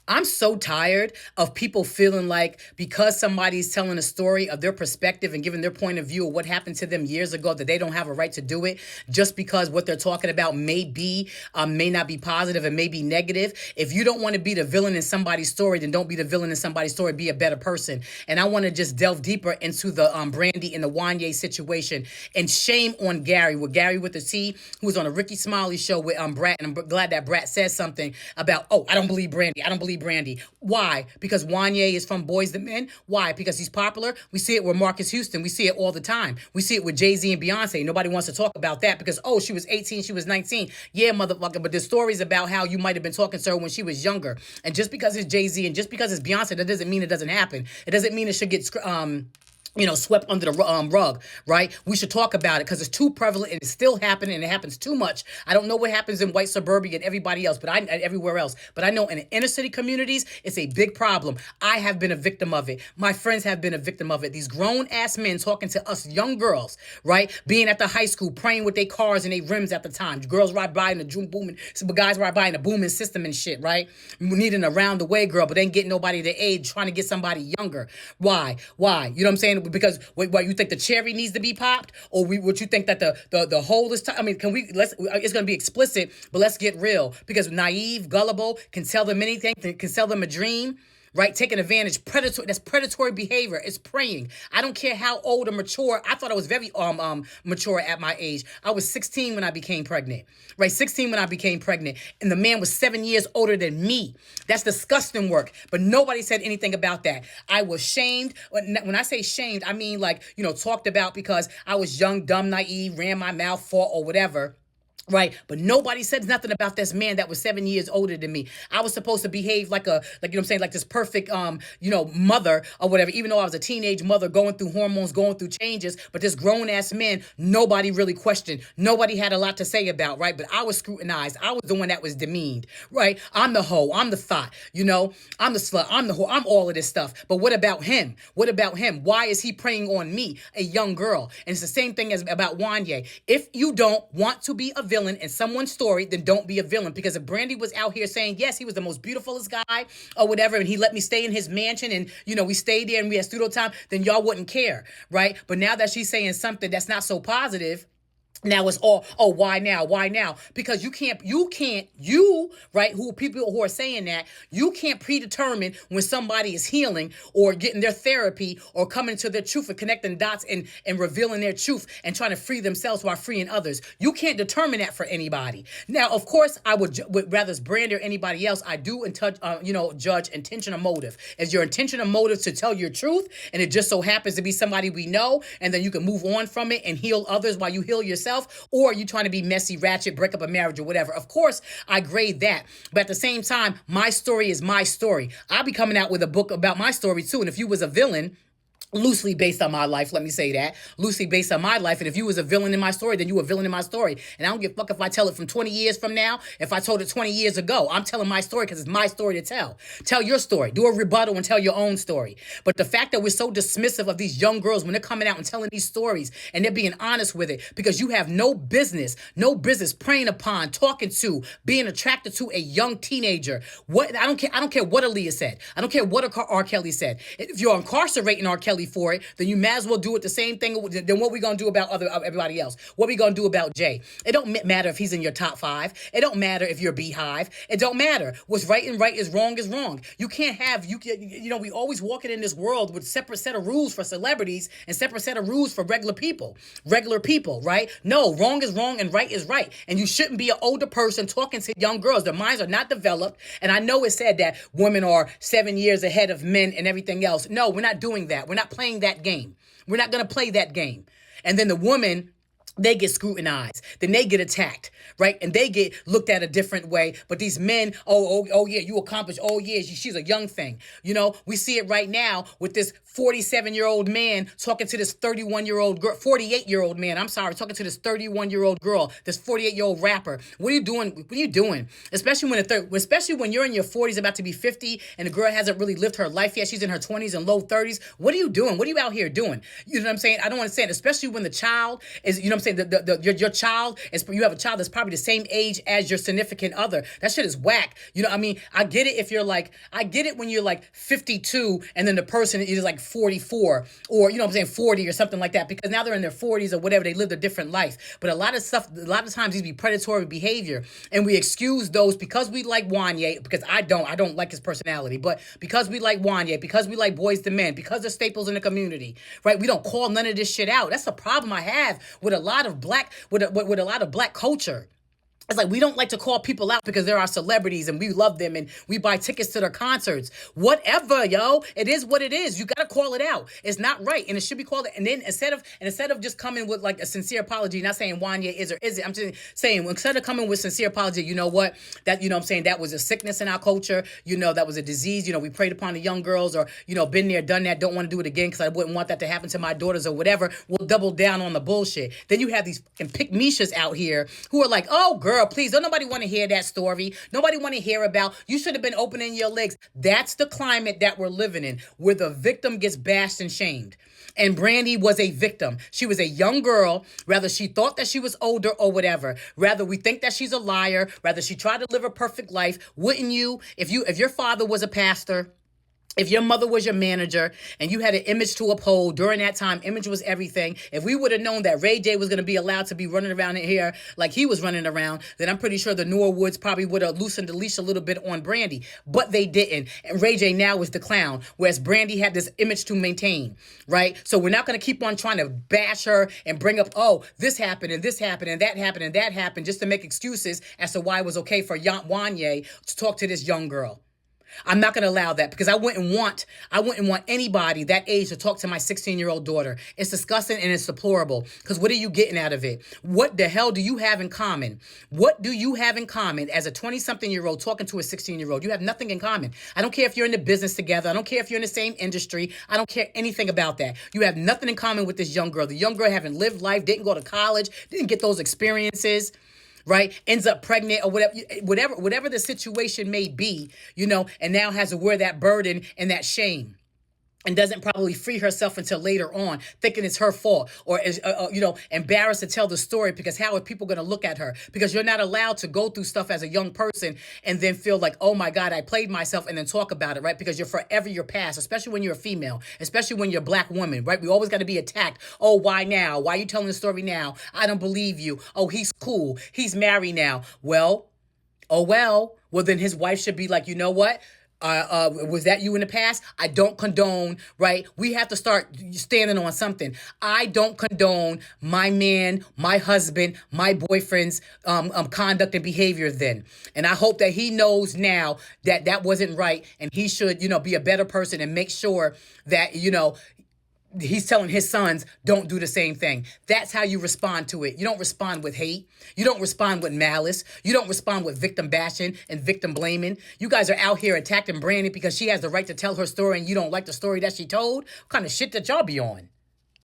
I'm so tired of people feeling like because somebody's telling a story of their perspective and giving their point of view of what happened to them years ago that they don't have a right to do it just because what they're talking about may not be positive and may be negative. If you don't want to be the villain in somebody's story, then don't be the villain in somebody's story. Be a better person. And I want to just delve deeper into the Brandy and the Wanye situation. And shame on Gary, with Gary with the T, who was on a Ricky Smiley show with Brat. And I'm glad that Brat said something about, oh, I don't believe Brandy. I don't believe Brandy. Why? Because Wanye is from Boys to Men. Why? Because he's popular. We see it with Marcus Houston. We see it all the time. We see it with Jay-Z and Beyonce. Nobody wants to talk about that because, oh, she was 18, she was 19. Yeah, motherfucker. But there's stories about how you might have been talking to her when she was younger. And just because it's Jay-Z and just because it's Beyonce, that doesn't mean it doesn't happen. It doesn't mean it should get swept under the rug, right? We should talk about it because it's too prevalent and it's still happening and it happens too much. I don't know what happens in white suburbia and everybody else, and everywhere else. But I know in the inner city communities, it's a big problem. I have been a victim of it. My friends have been a victim of it. These grown ass men talking to us young girls, right? Being at the high school, praying with their cars and their rims at the time. Girls ride by in the booming, guys ride by in the booming system and shit, right? Needing a round the way girl, but ain't getting nobody their age, trying to get somebody younger. Why? You know what I'm saying? Because what you think the cherry needs to be popped, or what you think that the hole is? I mean, it's going to be explicit, but let's get real. Because naive, gullible, can tell them anything, can sell them a dream. Right, taking advantage, that's predatory behavior. It's preying. I don't care how old or mature. I thought I was very mature at my age. I was 16 when I became pregnant. Right, 16 when I became pregnant, and the man was 7 years older than me. That's disgusting work. But nobody said anything about that. I was shamed. When I say shamed, I mean talked about because I was young, dumb, naive, ran my mouth, fought, or whatever. Right, but nobody said nothing about this man that was 7 years older than me. I was supposed to behave like like this perfect mother or whatever, even though I was a teenage mother going through hormones, going through changes. But this grown ass man, nobody really questioned. Nobody had a lot to say about, right? But I was scrutinized. I was the one that was demeaned, right? I'm the hoe. I'm the thought, I'm the slut. I'm the whore. I'm all of this stuff. But what about him? What about him? Why is he preying on me, a young girl? And it's the same thing as about Wanye. If you don't want to be a villain in someone's story, then don't be a villain. Because if Brandy was out here saying, yes, he was the most beautifulest guy or whatever, and he let me stay in his mansion and, we stayed there and we had studio time, then y'all wouldn't care, right? But now that she's saying something that's not so positive, now it's all, oh, why now? Why now? Because right, people who are saying that, you can't predetermine when somebody is healing or getting their therapy or coming to their truth and connecting dots and revealing their truth and trying to free themselves while freeing others. You can't determine that for anybody. Now, of course, I would rather it's Brandy or anybody else, I do judge intention or motive. Is your intention or motive to tell your truth and it just so happens to be somebody we know and then you can move on from it and heal others while you heal yourself? Or are you trying to be messy, ratchet, break up a marriage or whatever? Of course, I grade that. But at the same time, my story is my story. I'll be coming out with a book about my story too. And if you was a villain, loosely based on my life, let me say that. Loosely based on my life. And if you was a villain in my story, then you a villain in my story. And I don't give a fuck if I tell it from 20 years from now, if I told it 20 years ago. I'm telling my story because it's my story to tell. Tell your story. Do a rebuttal and tell your own story. But the fact that we're so dismissive of these young girls when they're coming out and telling these stories and they're being honest with it, because you have no business preying upon, talking to, being attracted to a young teenager. I don't care what Aaliyah said. I don't care what R. Kelly said. If you're incarcerating R. Kelly for it, then you might as well do it the same thing. Then what we gonna do about everybody else? What we gonna do about Jay? It don't matter if he's in your top 5. It don't matter if you're Beehive. It don't matter. What's right is wrong is wrong. You can't have we always walking in this world with separate set of rules for celebrities and separate set of rules for regular people, right? No, wrong is wrong and right is right. And you shouldn't be an older person talking to young girls. Their minds are not developed. And I know it said that women are 7 years ahead of men and everything else. No, we're not doing that. We're not playing that game. We're not going to play that game. And then the woman, they get scrutinized, then they get attacked, right? And they get looked at a different way. But these men, oh yeah, you accomplished. Oh yeah, she's a young thing. We see it right now with this 47-year-old man talking to this 31-year-old girl, 48-year-old man. I'm sorry, talking to this 31-year-old girl, this 48-year-old rapper. What are you doing? What are you doing? Especially when you're in your 40s, about to be 50, and the girl hasn't really lived her life yet. She's in her 20s and low 30s. What are you doing? What are you out here doing? You know what I'm saying? I don't understand. Especially when the child is, saying? Your child is, you have a child that's probably the same age as your significant other. That shit is whack. You know what I mean? I get it if you're like, I get it when you're like 52 and then the person is like 44 or, you know what I'm saying, 40 or something like that, because now they're in their 40s or whatever. They lived a different life. But a lot of stuff, a lot of times these be predatory behavior, and we excuse those because we like Wanye, because I don't like his personality, but because we like Wanye, because we like Boys to Men, because they're staples in the community, right? We don't call none of this shit out. That's the problem I have with a lot of black, with a lot of black culture. It's like we don't like to call people out because they're our celebrities and we love them and we buy tickets to their concerts. Whatever, yo. It is what it is. You gotta call it out. It's not right. And it should be called. And then instead of just coming with like a sincere apology, not saying Wanya is or isn't, I'm just saying instead of coming with sincere apology, you know what? That, you know what I'm saying, that was a sickness in our culture, you know, that was a disease, you know, we preyed upon the young girls, or, you know, been there, done that, don't want to do it again because I wouldn't want that to happen to my daughters or whatever. We'll double down on the bullshit. Then you have these fucking pick-meshas out here who are like, oh girl, please, don't nobody want to hear that story. Nobody want to hear about, you should have been opening your legs. That's the climate that we're living in, where the victim gets bashed and shamed. And Brandy was a victim. She was a young girl. Rather she thought that she was older or whatever. Rather we think that she's a liar. Rather she tried to live a perfect life. Wouldn't you? If your father was a pastor, if your mother was your manager and you had an image to uphold during that time, image was everything. If we would have known that Ray J was going to be allowed to be running around in here like he was running around, then I'm pretty sure the Norwoods probably would have loosened the leash a little bit on Brandy. But they didn't. And Ray J now is the clown, whereas Brandy had this image to maintain, right? So we're not going to keep on trying to bash her and bring up, oh, this happened and this happened and that happened and that happened, just to make excuses as to why it was okay for Wanye to talk to this young girl. I'm not going to allow that, because I wouldn't want anybody that age to talk to my 16-year-old daughter. It's disgusting and it's deplorable, because what are you getting out of it? What the hell do you have in common? What do you have in common as a 20-something-year-old talking to a 16-year-old? You have nothing in common. I don't care if you're in the business together. I don't care if you're in the same industry. I don't care anything about that. You have nothing in common with this young girl. The young girl haven't lived life, didn't go to college, didn't get those experiences, right? Ends up pregnant or whatever the situation may be, you know, and now has to wear that burden and that shame, and doesn't probably free herself until later on, thinking it's her fault, or is, you know, embarrassed to tell the story, because how are people going to look at her? Because you're not allowed to go through stuff as a young person and then feel like, oh my God, I played myself, and then talk about it, right? Because you're forever your past, especially when you're a female, especially when you're a black woman, right? We always got to be attacked. Oh, why now? Why are you telling the story now? I don't believe you. Oh, he's cool. He's married now. Well, well, then his wife should be like, you know what? Was that you in the past? I don't condone, right? We have to start standing on something. I don't condone my man, my husband, my boyfriend's conduct and behavior then. And I hope that he knows now that that wasn't right, and he should, you know, be a better person and make sure that, you know, he's telling his sons, don't do the same thing. That's how you respond to it. You don't respond with hate. You don't respond with malice. You don't respond with victim bashing and victim blaming. You guys are out here attacking Brandy because she has the right to tell her story and you don't like the story that she told. What kind of shit that y'all be on?